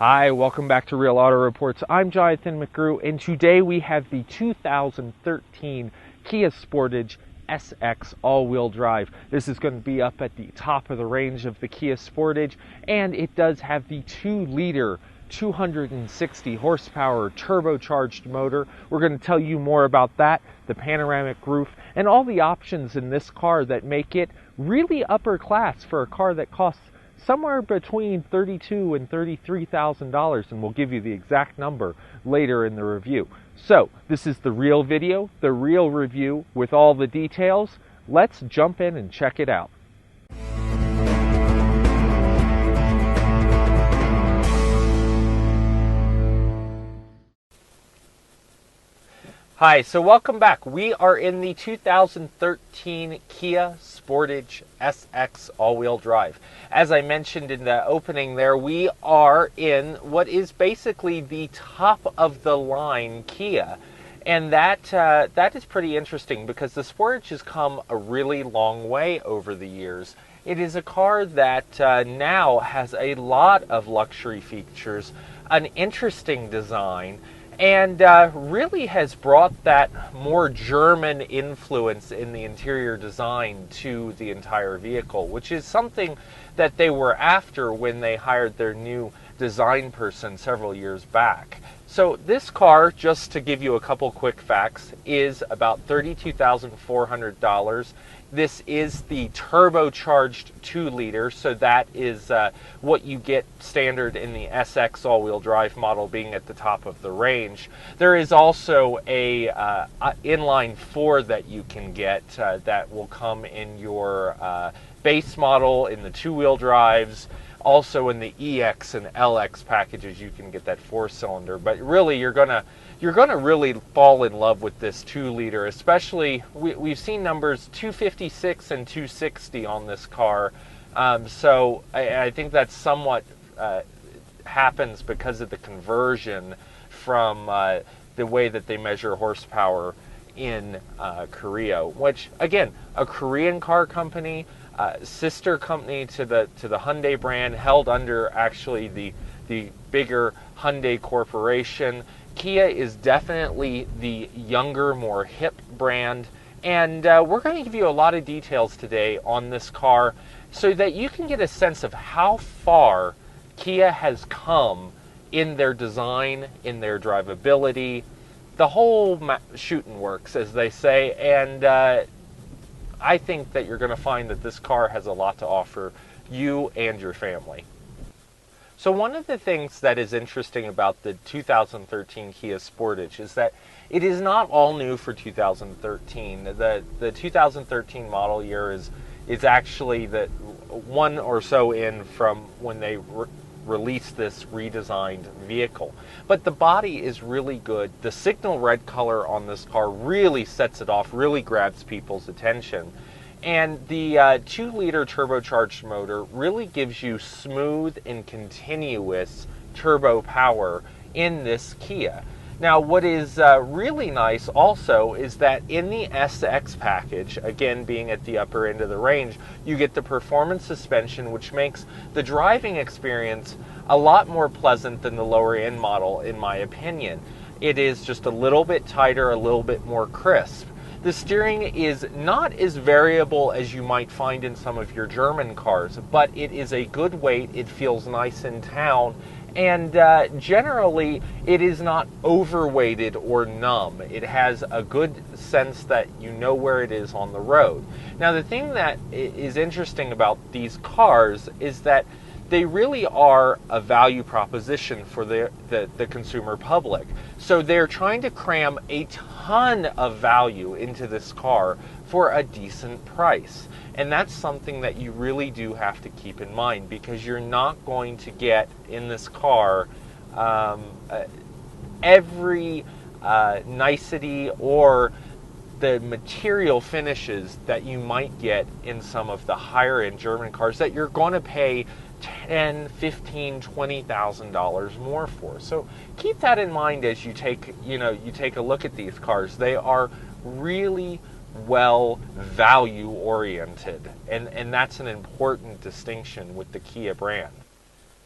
Hi, welcome back to Real Auto Reports. I'm Jonathan McGrew, and today we have the 2013 Kia Sportage SX all-wheel drive. This is going to be up at the top of the range of the Kia Sportage, and it does have the 2-liter 260 horsepower turbocharged motor. We're going to tell you more about that, the panoramic roof, and all the options in this car that make it really upper class for a car that costs somewhere between $32,000 and $33,000, and we'll give you the exact number later in the review. So this is the real video, the real review with all the details. Let's jump in and check it out. Hi, so welcome back. We are in the 2013 Kia Sportage SX all-wheel drive. As I mentioned in the opening there, we are in what is basically the top of the line Kia. And that is pretty interesting because the Sportage has come a really long way over the years. It is a car that now has a lot of luxury features, an interesting design, and really has brought that more German influence in the interior design to the entire vehicle, which is something that they were after when they hired their new design person several years back. So this car, just to give you a couple quick facts, is about $32,400. This is the turbocharged 2-liter, so that is what you get standard in the SX all-wheel drive model, being at the top of the range. There is also a inline 4 that you can get that will come in your base model in the 2-wheel drives. Also in the EX and LX packages, you can get that 4-cylinder. But really, you're gonna really fall in love with this 2-liter. Especially, we've seen numbers 256 and 260 on this car. So I think that somewhat happens because of the conversion from the way that they measure horsepower in Korea. Which, again, a Korean car company. Sister company to the Hyundai brand, held under actually the bigger Hyundai corporation. Kia is definitely the younger, more hip brand, and we're going to give you a lot of details today on this car so that you can get a sense of how far Kia has come in their design, in their drivability, the whole shooting works, as they say, and I think that you're going to find that this car has a lot to offer you and your family. So one of the things that is interesting about the 2013 Kia Sportage is that it is not all new for 2013. The 2013 model year is actually the one or so in from when they released this redesigned vehicle. But the body is really good. The signal red color on this car really sets it off, really grabs people's attention. And the 2-liter turbocharged motor really gives you smooth and continuous turbo power in this Kia. Now, what is really nice also is that in the SX package, again being at the upper end of the range, you get the performance suspension, which makes the driving experience a lot more pleasant than the lower end model, in my opinion. It is just a little bit tighter, a little bit more crisp. The steering is not as variable as you might find in some of your German cars, but it is a good weight. It feels nice in town. And generally, it is not overweighted or numb. It has a good sense that you know where it is on the road. Now, the thing that is interesting about these cars is that they really are a value proposition for the consumer public. So they're trying to cram a ton of value into this car for a decent price. And that's something that you really do have to keep in mind, because you're not going to get in this car every nicety or the material finishes that you might get in some of the higher end German cars that you're going to pay $10,000, $15,000, $20,000 more for. So keep that in mind as you take a look at these cars. They are really well value oriented, and that's an important distinction with the Kia brand.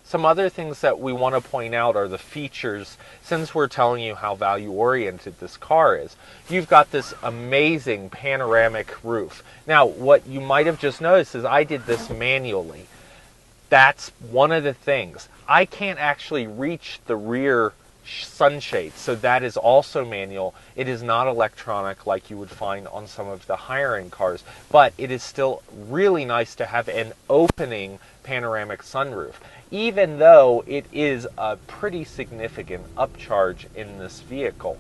Some other things that we want to point out are the features, since we're telling you how value-oriented this car is. You've got this amazing panoramic roof. Now, what you might have just noticed is I did this manually. That's one of the things. I can't actually reach the rear sunshade, so that is also manual. It is not electronic like you would find on some of the higher end cars, but it is still really nice to have an opening panoramic sunroof, even though it is a pretty significant upcharge in this vehicle.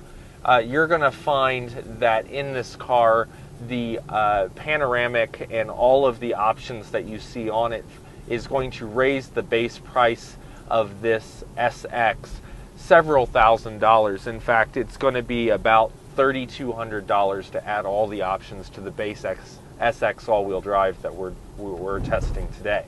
You're going to find that in this car, the panoramic and all of the options that you see on it is going to raise the base price of this SX several $1,000s. In fact, it's going to be about $3,200 to add all the options to the base SX all-wheel drive that we're testing today.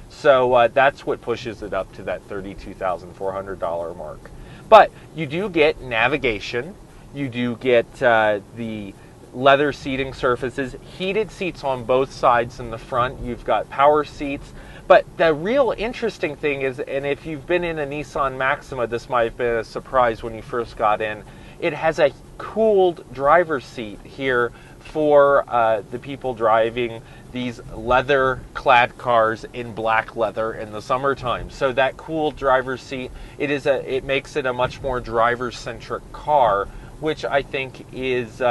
So that's what pushes it up to that $32,400 mark. But you do get navigation, you do get the leather seating surfaces, heated seats on both sides in the front, you've got power seats. But the real interesting thing is, and if you've been in a Nissan Maxima, this might have been a surprise when you first got in, it has a cooled driver's seat here for the people driving these leather-clad cars in black leather in the summertime. So that cooled driver's seat, it makes it a much more driver-centric car, which I think is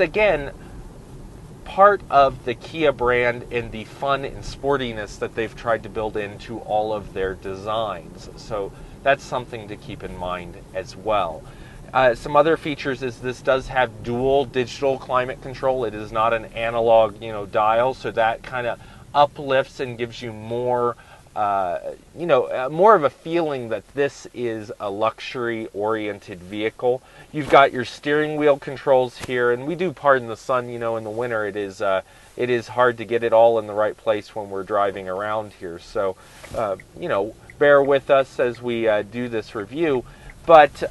again part of the Kia brand and the fun and sportiness that they've tried to build into all of their designs. So that's something to keep in mind as well. Some other features is this does have dual digital climate control. It is not an analog, dial, so that kind of uplifts and gives you more, more of a feeling that this is a luxury-oriented vehicle. You've got your steering wheel controls here, and we do pardon the sun. In the winter it is hard to get it all in the right place when we're driving around here. So, bear with us as we do this review. But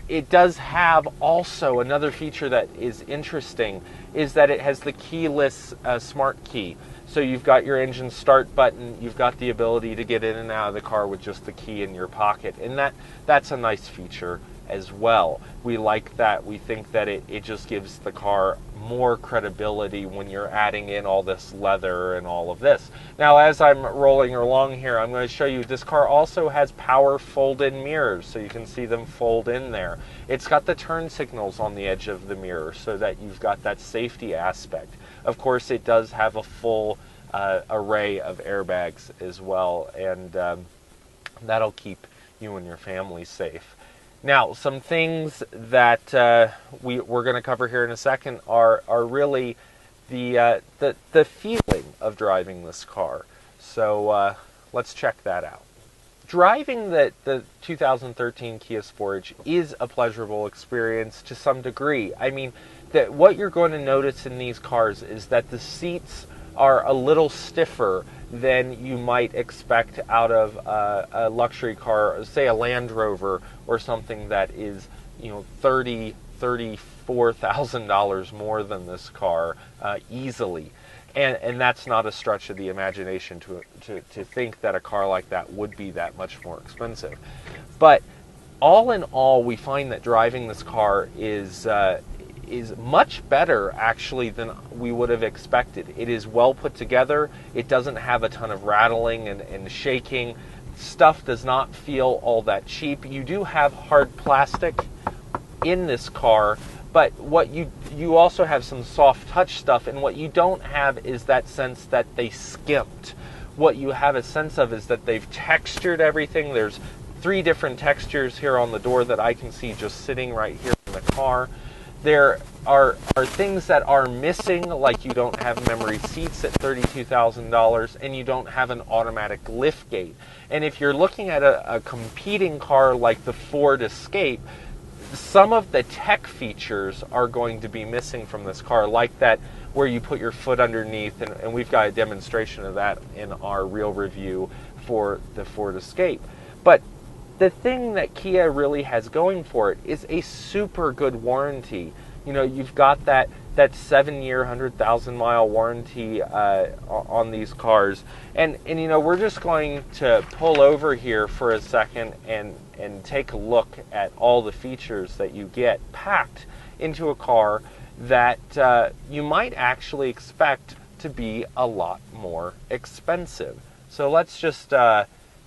it does have also another feature that is interesting, is that it has the keyless smart key. So you've got your engine start button, you've got the ability to get in and out of the car with just the key in your pocket. And that's a nice feature as well. We like that. We think that it just gives the car more credibility when you're adding in all this leather and all of this. Now, as I'm rolling along here, I'm going to show you this car also has power fold-in mirrors, so you can see them fold in there. It's got the turn signals on the edge of the mirror so that you've got that safety aspect. Of course, it does have a full array of airbags as well, and that'll keep you and your family safe. Now, some things that we're going to cover here in a second are really the feeling of driving this car. So let's check that out. Driving the 2013 Kia Sportage is a pleasurable experience to some degree. I mean, what you're going to notice in these cars is that the seats are a little stiffer than you might expect out of a luxury car, say a Land Rover or something that is, $34,000 more than this car easily. And that's not a stretch of the imagination to think that a car like that would be that much more expensive. But all in all, we find that driving this car is much better actually than we would have expected. It is well put together. It doesn't have a ton of rattling and shaking. Stuff does not feel all that cheap. You do have hard plastic in this car, but what you also have some soft touch stuff, and what you don't have is that sense that they skimped. What you have a sense of is that they've textured everything. There's 3 different textures here on the door that I can see just sitting right here in the car. There are things that are missing, like you don't have memory seats at $32,000, and you don't have an automatic lift gate. And if you're looking at a competing car like the Ford Escape, some of the tech features are going to be missing from this car, like that where you put your foot underneath, and we've got a demonstration of that in our real review for the Ford Escape. But the thing that Kia really has going for it is a super good warranty. You've got that that 7-year, 100,000-mile warranty on these cars. And you know, we're just going to pull over here for a second and take a look at all the features that you get packed into a car that you might actually expect to be a lot more expensive. So let's just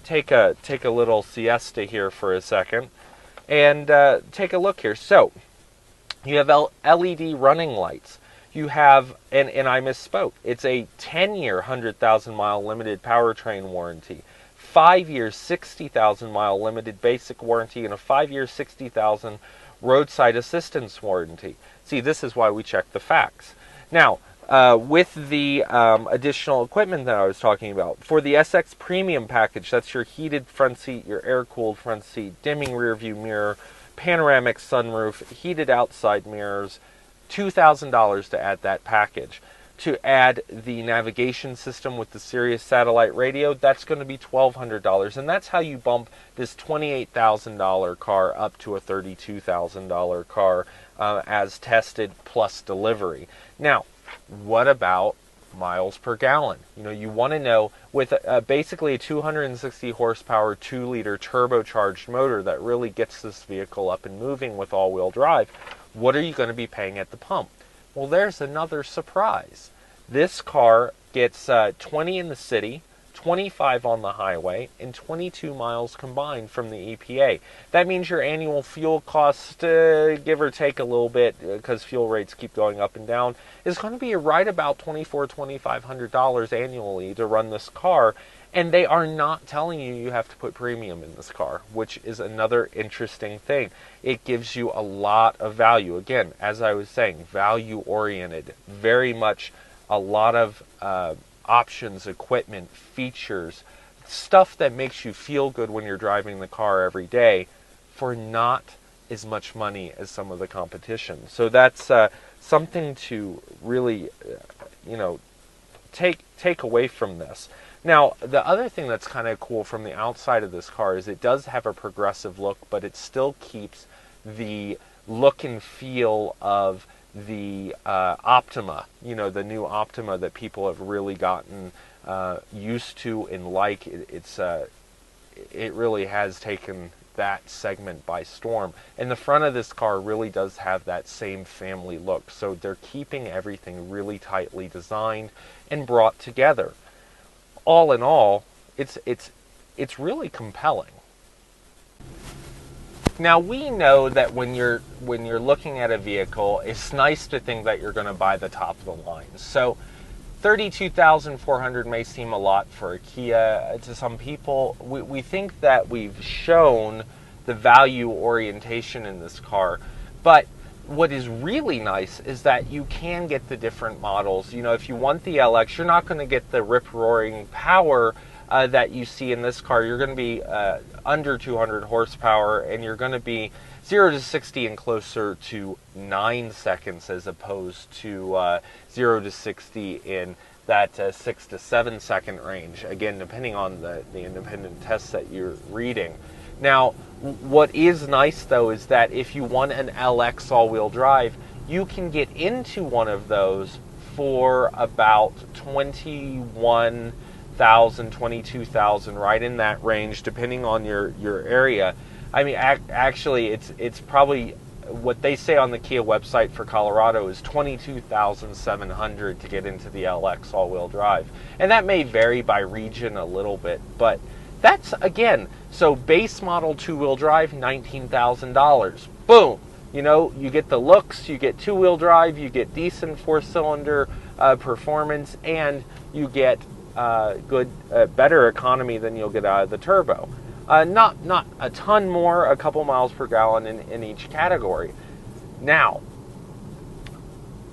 take a little siesta here for a second and take a look here. So you have LED running lights. You have, and I misspoke, it's a 10-year, 100,000-mile limited powertrain warranty, 5-year, 60,000-mile limited basic warranty, and a 5-year, 60,000 roadside assistance warranty. See, this is why we check the facts. Now, with the additional equipment that I was talking about, for the SX Premium package, that's your heated front seat, your air-cooled front seat, dimming rear view mirror, panoramic sunroof, heated outside mirrors, $2,000 to add that package. To add the navigation system with the Sirius satellite radio, that's going to be $1,200, and that's how you bump this $28,000 car up to a $32,000 car as tested plus delivery. Now, what about miles per gallon? You know, you want to know, with basically a 260 horsepower 2-liter turbocharged motor that really gets this vehicle up and moving with all-wheel drive, what are you going to be paying at the pump? Well, there's another surprise. This car gets 20 in the city, 25 on the highway, and 22 miles combined from the EPA. That means your annual fuel cost, give or take a little bit, because fuel rates keep going up and down, is going to be right about $2,500 annually to run this car. And they are not telling you you have to put premium in this car, which is another interesting thing. It gives you a lot of value. Again, as I was saying, value-oriented. Very much a lot of options, equipment, features, stuff that makes you feel good when you're driving the car every day for not as much money as some of the competition. So that's something to really, take away from this. Now, the other thing that's kind of cool from the outside of this car is it does have a progressive look, but it still keeps the look and feel of the Optima, the new Optima that people have really gotten used to and like. It really has taken that segment by storm. And the front of this car really does have that same family look. So they're keeping everything really tightly designed and brought together. All in all, it's really compelling. Now, we know that when you're looking at a vehicle, it's nice to think that you're going to buy the top of the line. So $32,400 may seem a lot for a Kia to some people. We think that we've shown the value orientation in this car, but what is really nice is that you can get the different models. If you want the LX, you're not going to get the rip-roaring power that you see in this car. You're going to be under 200 horsepower, and you're going to be 0 to 60 in closer to 9 seconds as opposed to 0 to 60 in that 6 to 7 second range, again, depending on the independent tests that you're reading. Now, what is nice, though, is that if you want an LX all-wheel drive, you can get into one of those for about $21,000, $22,000, right in that range, depending on your area. I mean, actually, it's probably what they say on the Kia website for Colorado is $22,700 to get into the LX all-wheel drive, and that may vary by region a little bit, but that's, again, so base model two-wheel drive, $19,000. Boom! You get the looks, you get two-wheel drive, you get decent four-cylinder performance, and you get better economy than you'll get out of the turbo. Not a ton more, a couple miles per gallon in each category. Now,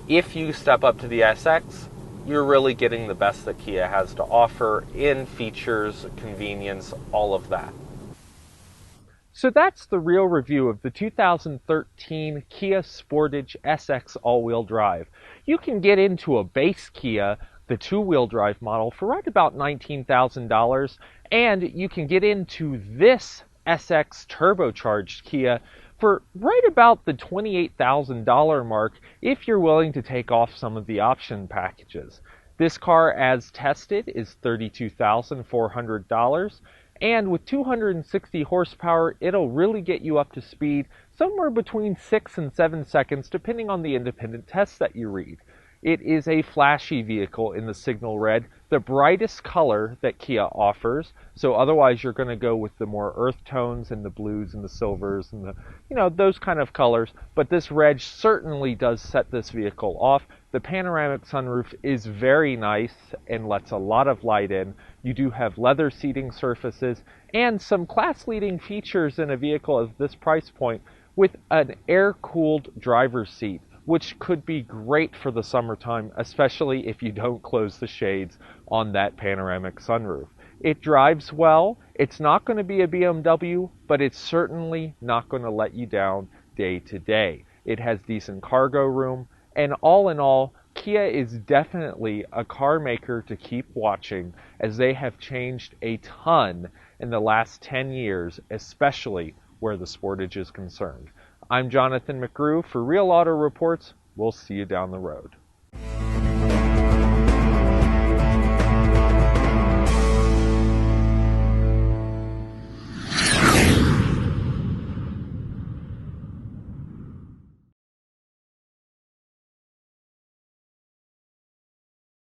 if you step up to the SX, you're really getting the best that Kia has to offer in features, convenience, all of that. So that's the real review of the 2013 Kia Sportage SX all-wheel drive. You can get into a base Kia, the two-wheel drive model, for right about $19,000, and you can get into this SX turbocharged Kia for right about the $28,000 mark if you're willing to take off some of the option packages. This car, as tested, is $32,400, and with 260 horsepower, it'll really get you up to speed somewhere between 6 and 7 seconds, depending on the independent tests that you read. It is a flashy vehicle in the signal red, the brightest color that Kia offers. So otherwise you're going to go with the more earth tones and the blues and the silvers and those kind of colors. But this red certainly does set this vehicle off. The panoramic sunroof is very nice and lets a lot of light in. You do have leather seating surfaces and some class-leading features in a vehicle of this price point with an air-cooled driver's seat, which could be great for the summertime, especially if you don't close the shades on that panoramic sunroof. It drives well. It's not going to be a BMW, but it's certainly not going to let you down day to day. It has decent cargo room, and all in all, Kia is definitely a car maker to keep watching, as they have changed a ton in the last 10 years, especially where the Sportage is concerned. I'm Jonathan McGrew for Real Auto Reports. We'll see you down the road.